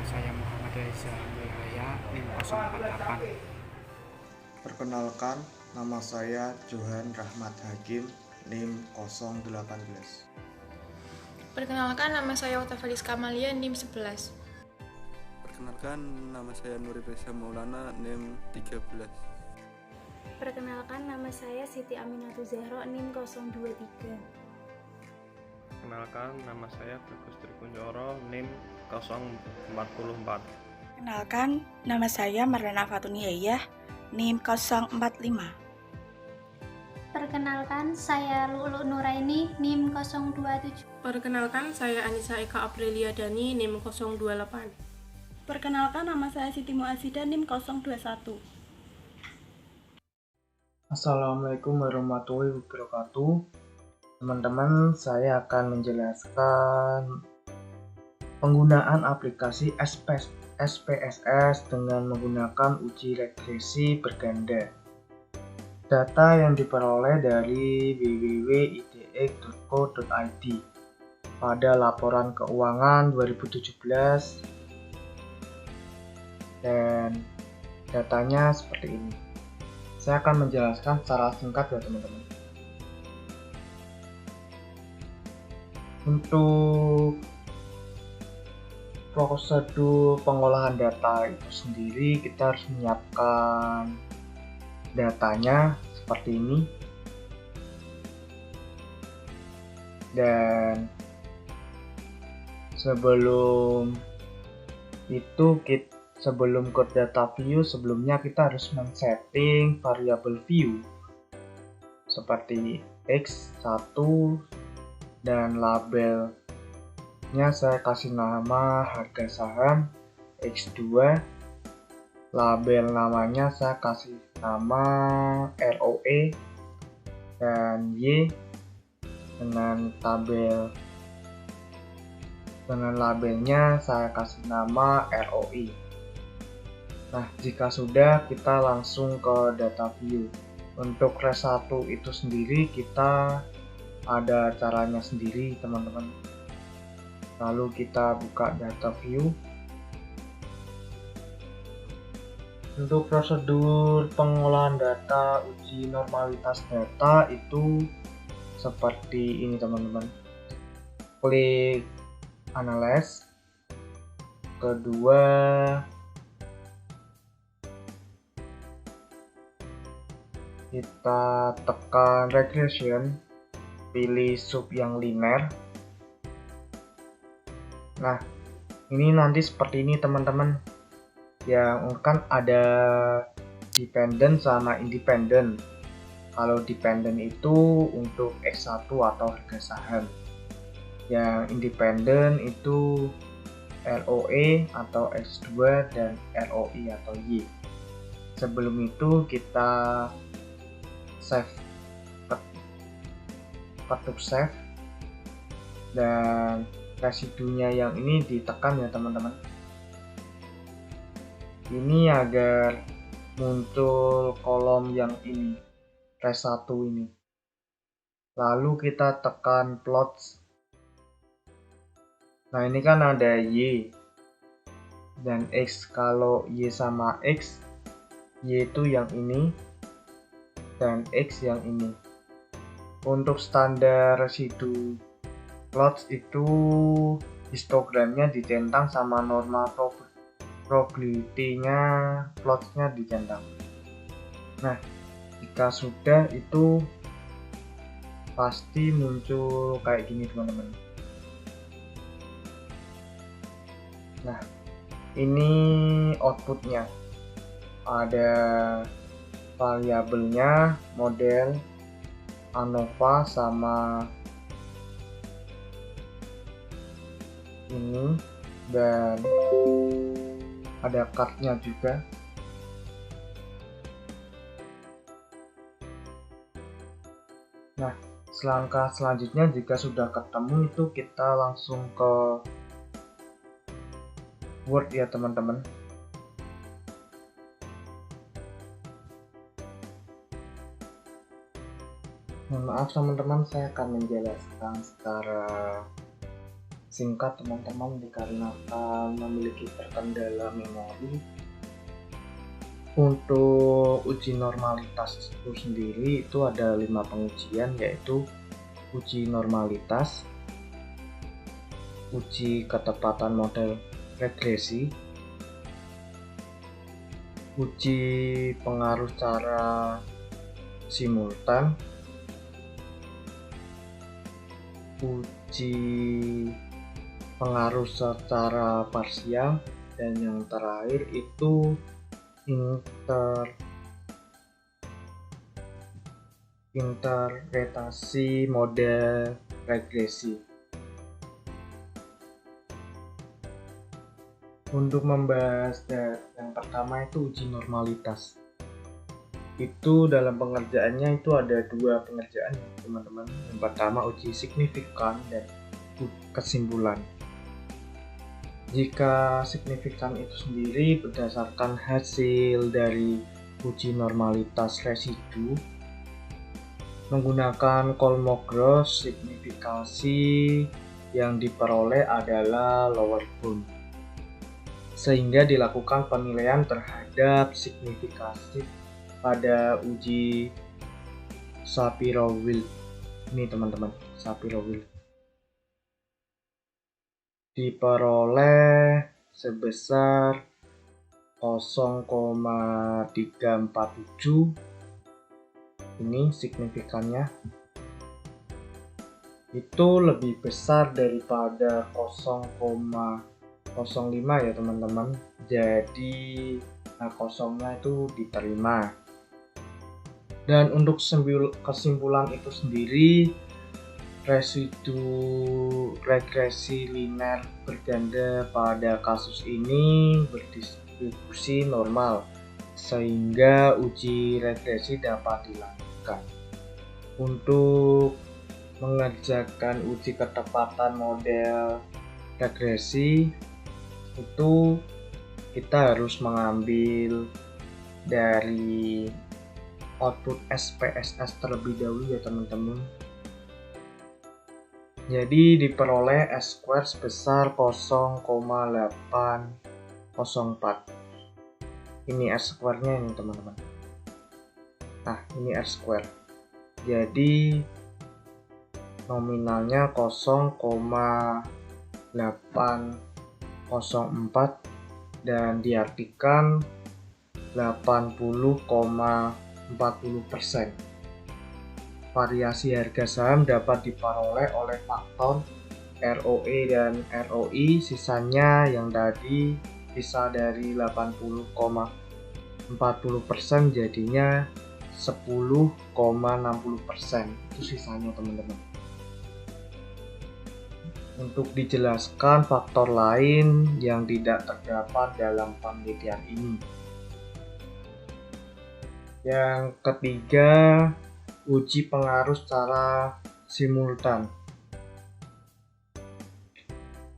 Saya Muhammad Reza Nurhaya, NIM 048. Perkenalkan, nama saya Johan Rahmat Hakim, NIM 018. Perkenalkan, nama saya Oktavianus Kamalia, NIM 11. Perkenalkan, nama saya Nuri Reza Maulana, NIM 13. Perkenalkan, nama saya Siti Aminatu Zahro, NIM 023. Perkenalkan, nama saya Bagus Trikunjoro, NIM 044. Perkenalkan, nama saya Marlana Fatuniyah, NIM 045. Perkenalkan, saya Lulu Nuraini, NIM 027. Perkenalkan, saya Anissa Eka Aprilia Dani, NIM 028. Perkenalkan, nama saya Siti Muazida, NIM 021. Assalamualaikum warahmatullahi wabarakatuh. Teman-teman, saya akan menjelaskan penggunaan aplikasi SPSS dengan menggunakan uji regresi berganda. Data yang diperoleh dari www.idx.co.id pada laporan keuangan 2017 dan datanya seperti ini. Saya akan menjelaskan secara singkat ya teman-teman. Untuk prosedur pengolahan data itu sendiri, kita harus menyiapkan datanya seperti ini. Dan sebelum ke data view, sebelumnya kita harus men-setting variabel view seperti X1 dan labelnya saya kasih nama harga saham. X2, label namanya saya kasih nama ROE, dan Y dengan labelnya saya kasih nama ROI. Nah, jika sudah, kita langsung ke data view. Untuk res 1 itu sendiri kita ada caranya sendiri teman-teman. Lalu kita buka data view. Untuk prosedur pengolahan data, uji normalitas data itu seperti ini teman-teman. Klik analyze. Kedua, kita tekan regression, pilih sub yang linear. Nah, ini nanti seperti ini teman-teman. Yang kan ada dependent sama independent. Kalau dependent itu untuk X1 atau harga saham. Yang independent itu ROE atau X2 dan ROI atau Y. Sebelum itu kita save, ketuk save, dan residunya yang ini ditekan ya teman-teman. Ini agar muncul kolom yang ini, res 1 ini. Lalu kita tekan plots. Nah, ini kan ada Y dan X. Kalau Y sama X, Y itu yang ini dan X yang ini. Untuk standar residu plots itu histogramnya dicentang sama normal probability-nya plotsnya dicentang. Nah, jika sudah itu pasti muncul kayak gini teman-teman. Nah, ini outputnya. Ada variabelnya, model, ANOVA, sama ini, dan ada card-nya juga. Nah, langkah selanjutnya jika sudah ketemu itu kita langsung ke Word ya teman-teman. Mohon maaf teman-teman, saya akan menjelaskan secara singkat teman-teman, dikarenakan memiliki terkendala memori. Untuk uji normalitas itu sendiri itu ada 5 pengujian, yaitu uji normalitas, uji ketepatan model regresi, uji pengaruh secara simultan, uji pengaruh secara parsial, dan yang terakhir itu interpretasi model regresi. Untuk membahas yang pertama itu uji normalitas. Itu dalam pengerjaannya itu ada 2 pengerjaan teman-teman. Yang pertama uji signifikan dan kesimpulan. Jika signifikan itu sendiri berdasarkan hasil dari uji normalitas residu menggunakan Kolmogorov, signifikasi yang diperoleh adalah lower bound, sehingga dilakukan penilaian terhadap signifikasi pada uji Shapiro-Wilk. Ini teman-teman, Shapiro-Wilk diperoleh sebesar 0,347. Ini signifikannya itu lebih besar daripada 0,05 ya teman-teman. Jadi kosongnya itu diterima. Dan untuk kesimpulan itu sendiri, residu regresi linear berganda pada kasus ini berdistribusi normal, sehingga uji regresi dapat dilakukan. Untuk mengerjakan uji ketepatan model regresi itu kita harus mengambil dari output SPSS terlebih dahulu ya teman-teman. Jadi diperoleh S² sebesar 0,804. Ini R²-nya ini teman-teman. Nah, ini R². Jadi nominalnya 0,804 dan diartikan 80,40%. Variasi harga saham dapat diperoleh oleh faktor ROE dan ROI, sisanya yang tadi sisa dari 80,40% jadinya 10,60%. Itu sisanya teman-teman. Untuk dijelaskan faktor lain yang tidak terdapat dalam penelitian ini. Yang ketiga, uji pengaruh secara simultan.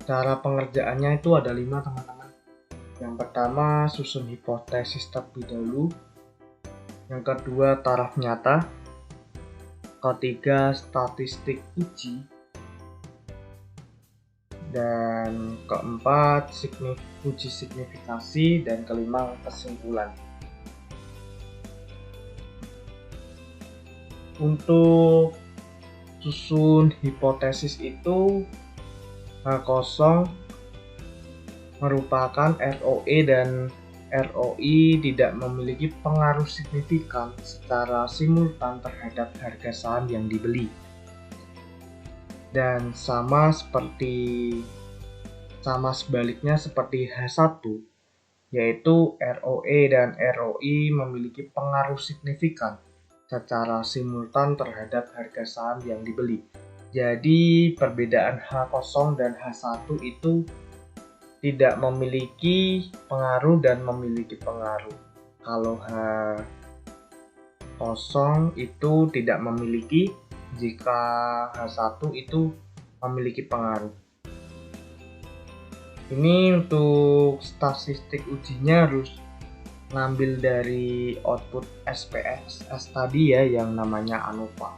Cara pengerjaannya itu ada 5 teman-teman. Yang pertama, susun hipotesis terlebih dahulu. Yang kedua, taraf nyata. Ketiga, statistik uji. Dan keempat, uji signifikasi. Dan kelima, kesimpulan. Untuk susun hipotesis itu H0 merupakan ROE dan ROI tidak memiliki pengaruh signifikan secara simultan terhadap harga saham yang dibeli. Dan sama sebaliknya seperti H1, yaitu ROE dan ROI memiliki pengaruh signifikan secara simultan terhadap harga saham yang dibeli. Jadi perbedaan H0 dan H1 itu tidak memiliki pengaruh dan memiliki pengaruh. Kalau H0 itu tidak memiliki, jika H1 itu memiliki pengaruh. Ini untuk statistik ujinya harus ngambil dari output SPSS tadi ya, yang namanya ANOVA.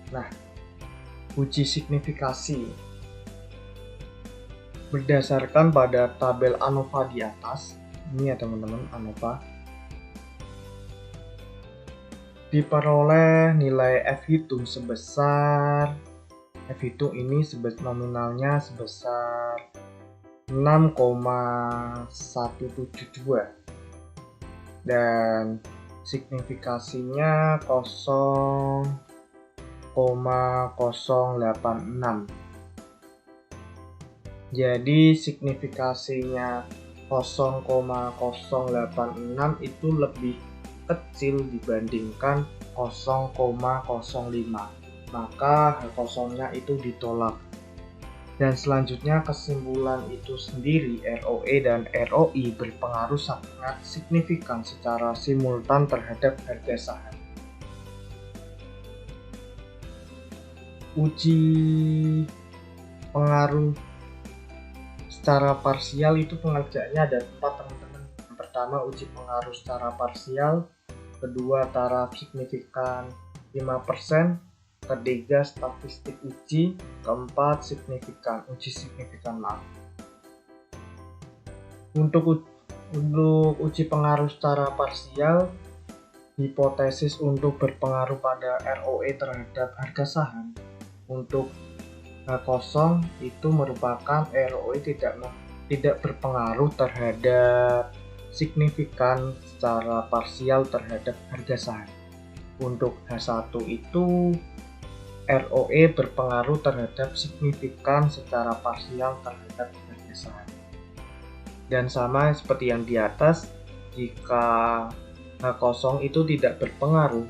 Nah, uji signifikasi berdasarkan pada tabel ANOVA di atas. Ini ya teman-teman, ANOVA. Diperoleh nilai F hitung sebesar, F hitung ini nominalnya sebesar 6,172 dan signifikasinya 0,086. Jadi signifikasinya 0,086 itu lebih kecil dibandingkan 0,05. Maka H0-nya itu ditolak. Dan selanjutnya kesimpulan itu sendiri, ROE dan ROI berpengaruh sangat signifikan secara simultan terhadap harga saham. Uji pengaruh secara parsial itu pengerjaannya ada 4 teman-teman. Yang pertama uji pengaruh secara parsial, kedua taraf signifikan 5%, ketiga statistik uji, keempat uji signifikan maaf. Untuk uji pengaruh secara parsial, hipotesis untuk berpengaruh pada ROE terhadap harga saham untuk H0 itu merupakan ROE tidak berpengaruh terhadap signifikan secara parsial terhadap harga saham. Untuk H1 itu ROE berpengaruh terhadap signifikan secara parsial terhadap harga saham. Dan sama seperti yang di atas, jika H0 itu tidak berpengaruh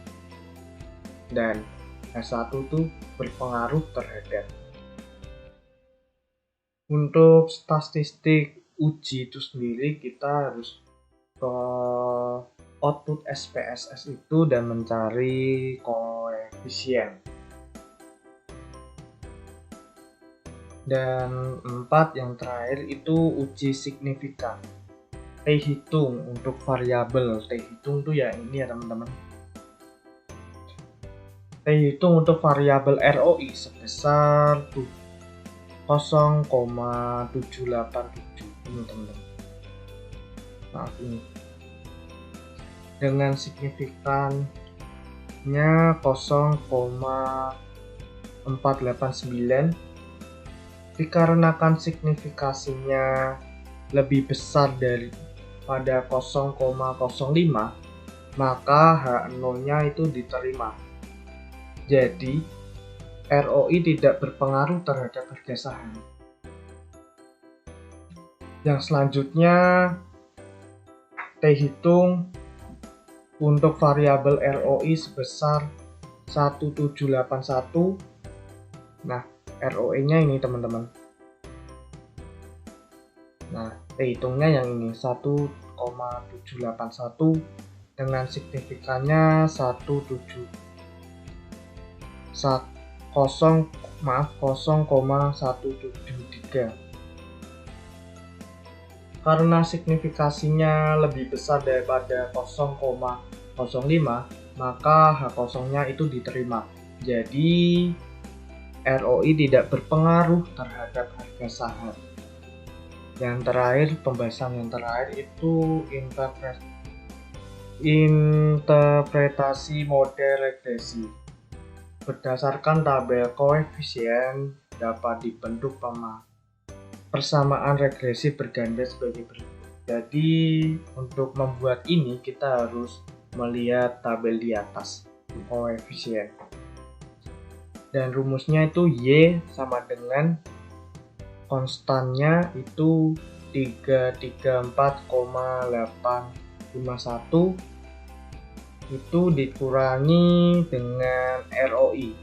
dan H1 itu berpengaruh terhadap. Untuk statistik uji itu sendiri kita harus ke output SPSS itu dan mencari koefisien. Dan 4 yang terakhir itu uji signifikan. T hitung untuk variabel. T hitung tuh ya ini ya teman-teman. T hitung untuk variabel ROI sebesar 0,787 ini teman-teman. Maaf ini. Dengan signifikannya 0,489. Dikarenakan signifikasinya lebih besar daripada 0,05, maka H0-nya itu diterima. Jadi, ROI tidak berpengaruh terhadap harga saham. Yang selanjutnya, T hitung untuk variabel ROI sebesar 1781. Nah, ROE-nya ini teman-teman. Nah, T hitungnya yang ini 1,781 dengan signifikannya 0,173. Karena signifikasinya lebih besar daripada 0,05, maka H0-nya itu diterima. Jadi ROI tidak berpengaruh terhadap harga saham. Yang terakhir, pembahasan yang terakhir itu interpretasi model regresi. Berdasarkan tabel koefisien dapat dibentuk persamaan regresi berganda sebagai berikut. Jadi untuk membuat ini kita harus melihat tabel di atas koefisien. Dan rumusnya itu Y sama dengan konstannya itu 334,851 itu dikurangi dengan ROI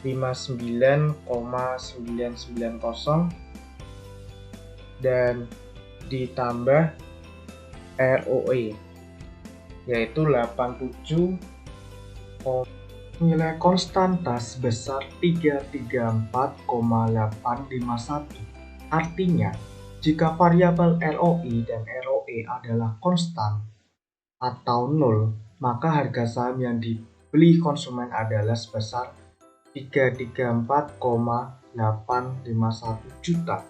59,990 dan ditambah ROE yaitu 87. Nilai konstanta sebesar 334,851. Artinya, jika variabel ROI dan ROE adalah konstan atau 0, maka harga saham yang dibeli konsumen adalah sebesar 334,851 juta.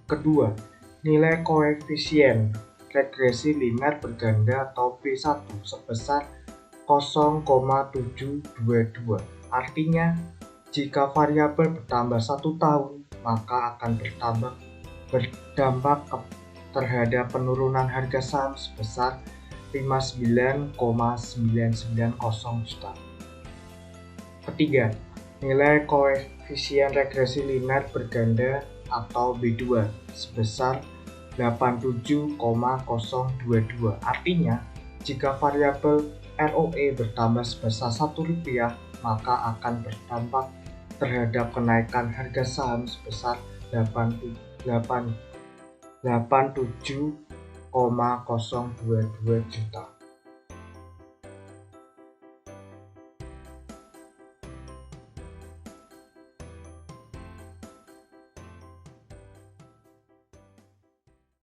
Kedua, nilai koefisien regresi linear berganda atau B1 sebesar 0,722. Artinya, jika variabel bertambah 1 tahun, maka akan berdampak terhadap penurunan harga saham sebesar 59,990 juta. Ketiga, nilai koefisien regresi linear berganda atau B2 sebesar 87,022. Artinya, jika variabel ROE bertambah sebesar Rp1, maka akan berdampak terhadap kenaikan harga saham sebesar 87,022 juta.